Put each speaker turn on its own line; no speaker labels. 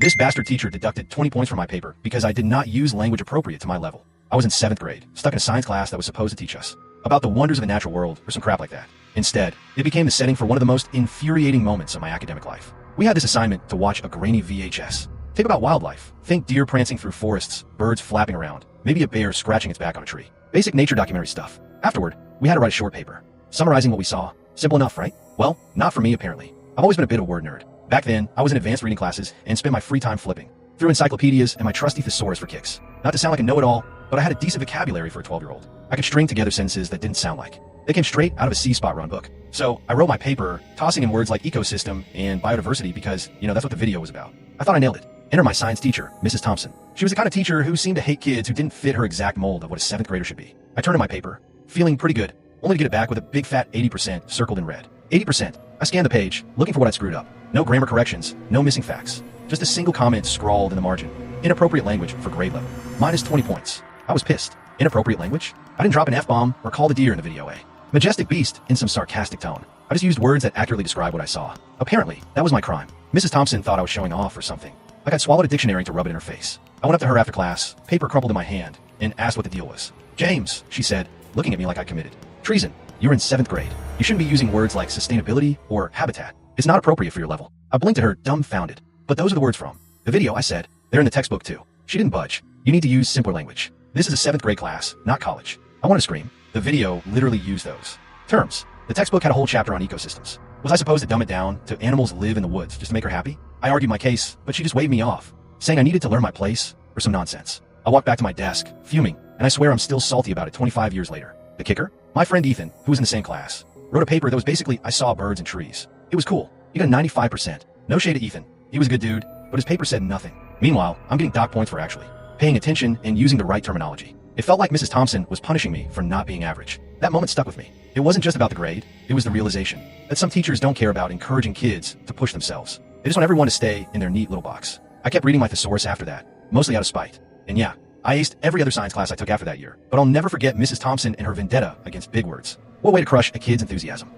This bastard teacher deducted 20 points from my paper because I did not use language appropriate to my level. I was in 7th grade, stuck in a science class that was supposed to teach us about the wonders of the natural world or some crap like that. Instead, it became the setting for one of the most infuriating moments of my academic life. We had this assignment to watch a grainy VHS tape about wildlife. Think deer prancing through forests, birds flapping around, maybe a bear scratching its back on a tree. Basic nature documentary stuff. Afterward, we had to write a short paper, summarizing what we saw. Simple enough, right? Well, not for me apparently. I've always been a bit of a word nerd. Back then, I was in advanced reading classes and spent my free time flipping through encyclopedias and my trusty thesaurus for kicks. Not to sound like a know-it-all, but I had a decent vocabulary for a 12-year-old. I could string together sentences that didn't sound like they came straight out of a C-spot run book. So I wrote my paper, tossing in words like ecosystem and biodiversity because, that's what the video was about. I thought I nailed it. Enter my science teacher, Mrs. Thompson. She was the kind of teacher who seemed to hate kids who didn't fit her exact mold of what a 7th grader should be. I turned in my paper, feeling pretty good, only to get it back with a big fat 80% circled in red. 80%. I scanned the page, looking for what I'd screwed up. No grammar corrections, no missing facts. Just a single comment scrawled in the margin. Inappropriate language for grade level. Minus 20 points. I was pissed. Inappropriate language? I didn't drop an F-bomb or call the deer in the video, Majestic beast in some sarcastic tone. I just used words that accurately describe what I saw. Apparently, that was my crime. Mrs. Thompson thought I was showing off or something. Like I'd swallowed a dictionary to rub it in her face. I went up to her after class, paper crumpled in my hand, and asked what the deal was. James, she said, looking at me like I committed treason. You're in 7th grade. You shouldn't be using words like sustainability or habitat. It's not appropriate for your level. I blinked at her, dumbfounded. But those are the words from the video, I said. They're in the textbook too. She didn't budge. You need to use simpler language. This is a 7th grade class, not college. I want to scream. The video literally used those terms. The textbook had a whole chapter on ecosystems. Was I supposed to dumb it down to animals live in the woods just to make her happy? I argued my case, but she just waved me off, saying I needed to learn my place or some nonsense. I walked back to my desk, fuming, and I swear I'm still salty about it 25 years later. The kicker? My friend Ethan, who was in the same class, wrote a paper that was basically I saw birds and trees. It was cool. He got 95%. No shade to Ethan. He was a good dude, but his paper said nothing. Meanwhile, I'm getting dock points for actually paying attention and using the right terminology. It felt like Mrs. Thompson was punishing me for not being average. That moment stuck with me. It wasn't just about the grade, it was the realization that some teachers don't care about encouraging kids to push themselves. They just want everyone to stay in their neat little box. I kept reading my thesaurus after that, mostly out of spite. And yeah, I aced every other science class I took after that year. But I'll never forget Mrs. Thompson and her vendetta against big words. What way to crush a kid's enthusiasm.